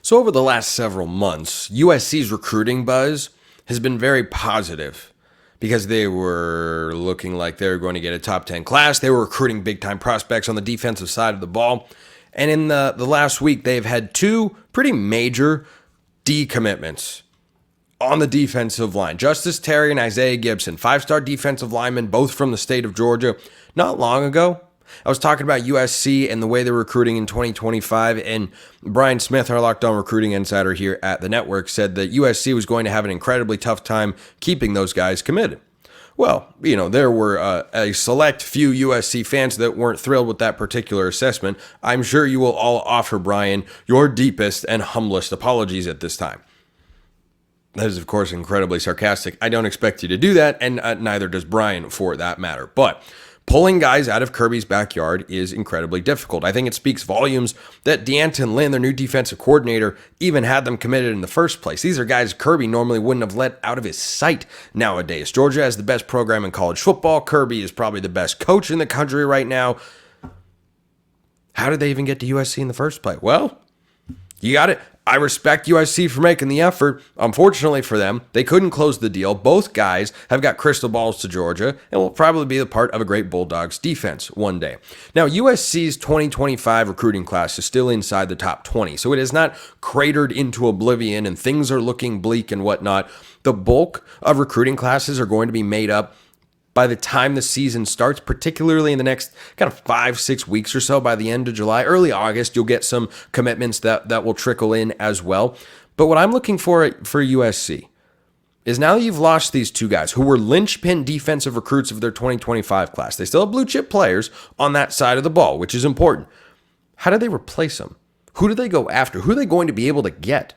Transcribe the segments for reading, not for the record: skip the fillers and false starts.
So over the last several months, USC's recruiting buzz has been very positive because they were looking like they were going to get a top 10 class. They were recruiting big-time prospects on the defensive side of the ball. And in the last week, they've had two pretty major decommitments on the defensive line. Justice Terry and Isaiah Gibson, 5-star defensive linemen, both from the state of Georgia. Not long ago, I was talking about USC and the way they're recruiting in 2025, and Brian Smith, our Locked On Recruiting Insider here at the network, said that USC was going to have an incredibly tough time keeping those guys committed. Well, there were a select few USC fans that weren't thrilled with that particular assessment. I'm sure you will all offer Brian your deepest and humblest apologies at this time. That is, of course, incredibly sarcastic. I don't expect you to do that, and neither does Brian for that matter. But pulling guys out of Kirby's backyard is incredibly difficult. I think it speaks volumes that D'Anton Lynn, their new defensive coordinator, even had them committed in the first place. These are guys Kirby normally wouldn't have let out of his sight nowadays. Georgia has the best program in college football. Kirby is probably the best coach in the country right now. How did they even get to USC in the first place? Well, you got it. I respect USC for making the effort. Unfortunately for them, they couldn't close the deal. Both guys have got crystal balls to Georgia and will probably be a part of a great Bulldogs defense one day. Now, USC's 2025 recruiting class is still inside the top 20, so it is not cratered into oblivion and things are looking bleak and whatnot. The bulk of recruiting classes are going to be made up by the time the season starts, particularly in the next kind of 5-6 weeks or so. By the end of July, early August, you'll get some commitments that will trickle in as well. But what I'm looking for USC is, now that you've lost these two guys who were linchpin defensive recruits of their 2025 class, they still have blue chip players on that side of the ball, which is important. How do they replace them? Who do they go after? Who are they going to be able to get?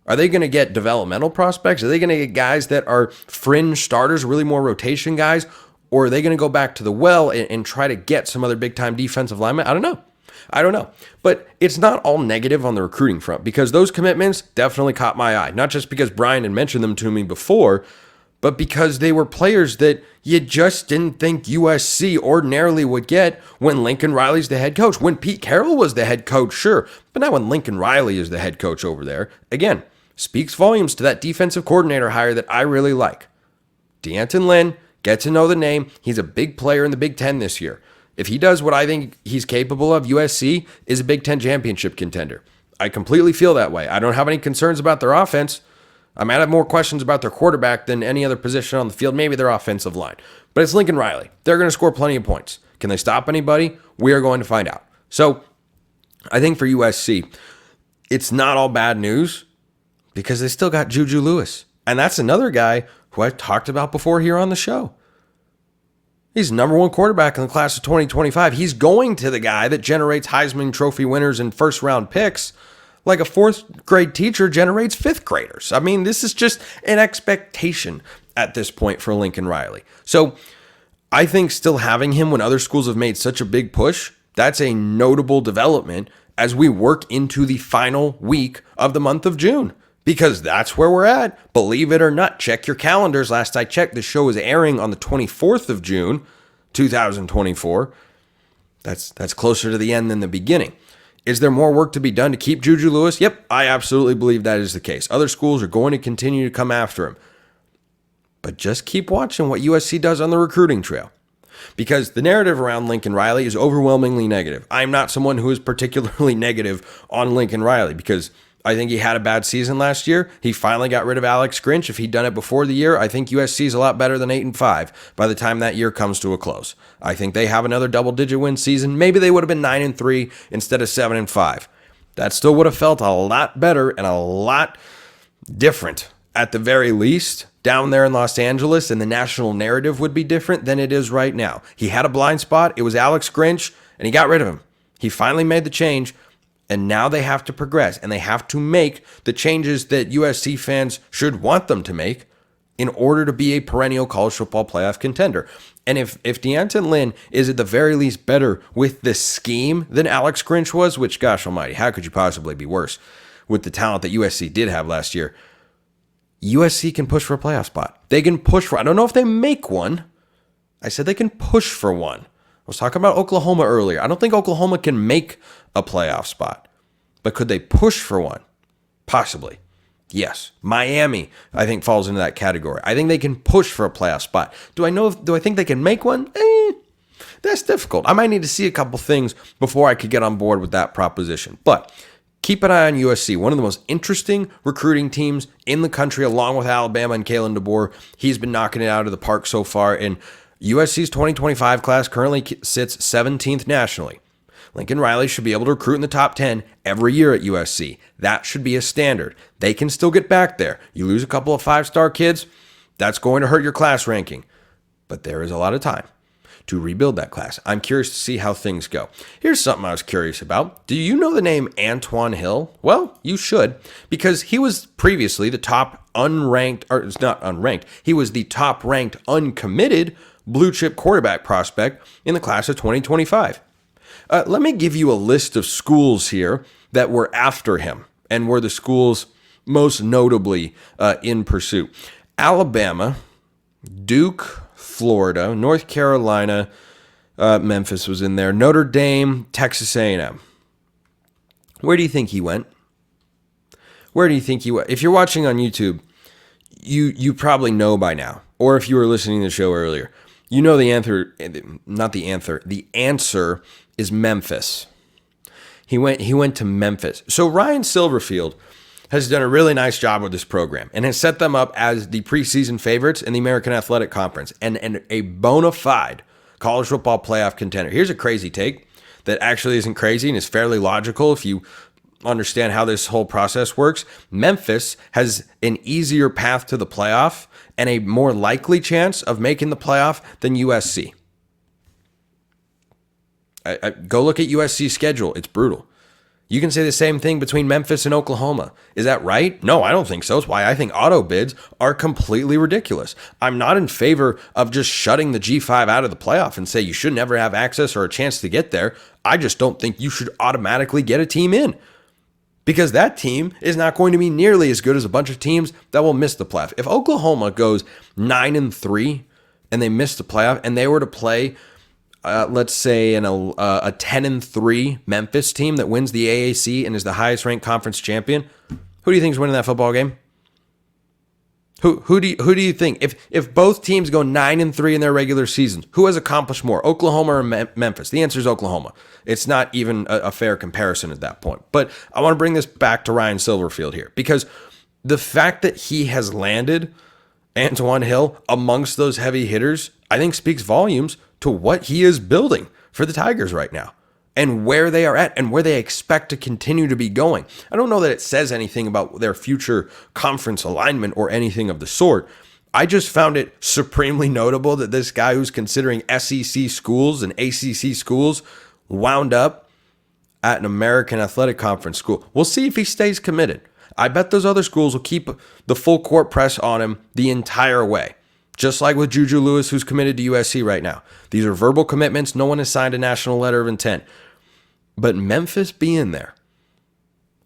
Are they going to get developmental prospects? Are they going to get guys that are fringe starters, really more rotation guys? Or are they going to go back to the well and try to get some other big-time defensive linemen? I don't know. But it's not all negative on the recruiting front, because those commitments definitely caught my eye. Not just because Brian had mentioned them to me before, but because they were players that you just didn't think USC ordinarily would get when Lincoln Riley's the head coach. When Pete Carroll was the head coach, sure. But not when Lincoln Riley is the head coach over there. Again, speaks volumes to that defensive coordinator hire that I really like. D'Anton Lynn, get to know the name. He's a big player in the Big Ten this year. If he does what I think he's capable of, USC is a Big Ten championship contender. I completely feel that way. I don't have any concerns about their offense. I might have more questions about their quarterback than any other position on the field, maybe their offensive line. But it's Lincoln Riley. They're going to score plenty of points. Can they stop anybody? We are going to find out. So I think for USC, it's not all bad news, because they still got JuJu Lewis. And that's another guy who I've talked about before here on the show. He's number one quarterback in the class of 2025. He's going to the guy that generates Heisman Trophy winners and first-round picks like a fourth-grade teacher generates fifth graders. I mean, this is just an expectation at this point for Lincoln Riley. So I think still having him when other schools have made such a big push, that's a notable development as we work into the final week of the month of June. Because that's where we're at. Believe it or not, check your calendars. Last I checked, the show is airing on the 24th of June, 2024. That's closer to the end than the beginning. Is there more work to be done to keep JuJu Lewis? Yep, I absolutely believe that is the case. Other schools are going to continue to come after him. But just keep watching what USC does on the recruiting trail. Because the narrative around Lincoln Riley is overwhelmingly negative. I'm not someone who is particularly negative on Lincoln Riley, because I think he had a bad season last year. He finally got rid of Alex Grinch. If he'd done it before the year, I think USC is a lot better than 8-5 by the time that year comes to a close. I think they have another double-digit win season. Maybe they would have been 9-3 instead of 7-5. That still would have felt a lot better and a lot different, at the very least, down there in Los Angeles, and the national narrative would be different than it is right now. He had a blind spot. It was Alex Grinch, and he got rid of him. He finally made the change. And now they have to progress, and they have to make the changes that USC fans should want them to make in order to be a perennial college football playoff contender. And if D'Anton Lynn is at the very least better with the scheme than Alex Grinch was, which, gosh almighty, how could you possibly be worse with the talent that USC did have last year? USC can push for a playoff spot. They can push for, I don't know if they make one. I said they can push for one. I was talking about Oklahoma earlier. I don't think Oklahoma can make a playoff spot, But could they push for one? Possibly. Yes. Miami, I think, falls into that category. I think they can push for a playoff spot. Do I think they can make one? That's difficult. I might need to see a couple things before I could get on board with that proposition. But keep an eye on USC, one of the most interesting recruiting teams in the country, along with Alabama and Kalen DeBoer. He's been knocking it out of the park so far. And USC's 2025 class currently sits 17th nationally. Lincoln Riley should be able to recruit in the top 10 every year at USC. That should be a standard. They can still get back there. You lose a couple of 5-star kids, that's going to hurt your class ranking. But there is a lot of time to rebuild that class. I'm curious to see how things go. Here's something I was curious about. Do you know the name Antoine Hill? Well, you should, because he was previously the top unranked, or it's not unranked, he was the top ranked uncommitted blue chip quarterback prospect in the class of 2025. Let me give you a list of schools here that were after him and were the schools most notably in pursuit. Alabama, Duke, Florida, North Carolina, Memphis was in there, Notre Dame, Texas A&M. Where do you think he went? Where do you think he went? If you're watching on YouTube, you probably know by now, or if you were listening to the show earlier, you know the answer, not the answer, the answer is Memphis. He went to Memphis. So Ryan Silverfield has done a really nice job with this program and has set them up as the preseason favorites in the American Athletic Conference and a bona fide college football playoff contender. Here's a crazy take that actually isn't crazy and is fairly logical if you understand how this whole process works. Memphis has an easier path to the playoff and a more likely chance of making the playoff than USC. Go look at USC's schedule. It's brutal. You can say the same thing between Memphis and Oklahoma. Is that right? No, I don't think so. It's why I think auto bids are completely ridiculous. I'm not in favor of just shutting the G5 out of the playoff and say you should never have access or a chance to get there. I just don't think you should automatically get a team in, because that team is not going to be nearly as good as a bunch of teams that will miss the playoff. If Oklahoma goes 9-3 and they miss the playoff and they were to play let's say a 10-3 Memphis team that wins the AAC and is the highest ranked conference champion, who do you think is winning that football game? Who do you think? If both teams go 9-3 in their regular seasons, who has accomplished more, Oklahoma or Memphis? The answer is Oklahoma. It's not even a fair comparison at that point. But I want to bring this back to Ryan Silverfield here, because the fact that he has landed Antoine Hill amongst those heavy hitters, I think speaks volumes to what he is building for the Tigers right now and where they are at and where they expect to continue to be going. I don't know that it says anything about their future conference alignment or anything of the sort. I just found it supremely notable that this guy who's considering SEC schools and ACC schools wound up at an American Athletic Conference school. We'll see if he stays committed. I bet those other schools will keep the full court press on him the entire way. Just like with JuJu Lewis, who's committed to USC right now. These are verbal commitments. No one has signed a national letter of intent. But Memphis being there,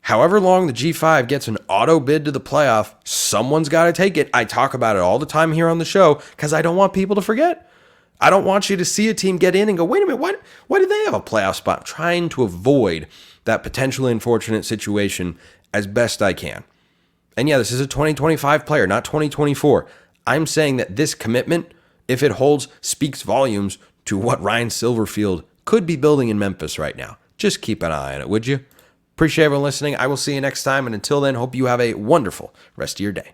however long the G5 gets an auto bid to the playoff, someone's got to take it. I talk about it all the time here on the show because I don't want people to forget. I don't want you to see a team get in and go, wait a minute, why did they have a playoff spot? I'm trying to avoid that potentially unfortunate situation as best I can. And yeah, this is a 2025 player, not 2024. I'm saying that this commitment, if it holds, speaks volumes to what Ryan Silverfield could be building in Memphis right now. Just keep an eye on it, would you? Appreciate everyone listening. I will see you next time. And until then, hope you have a wonderful rest of your day.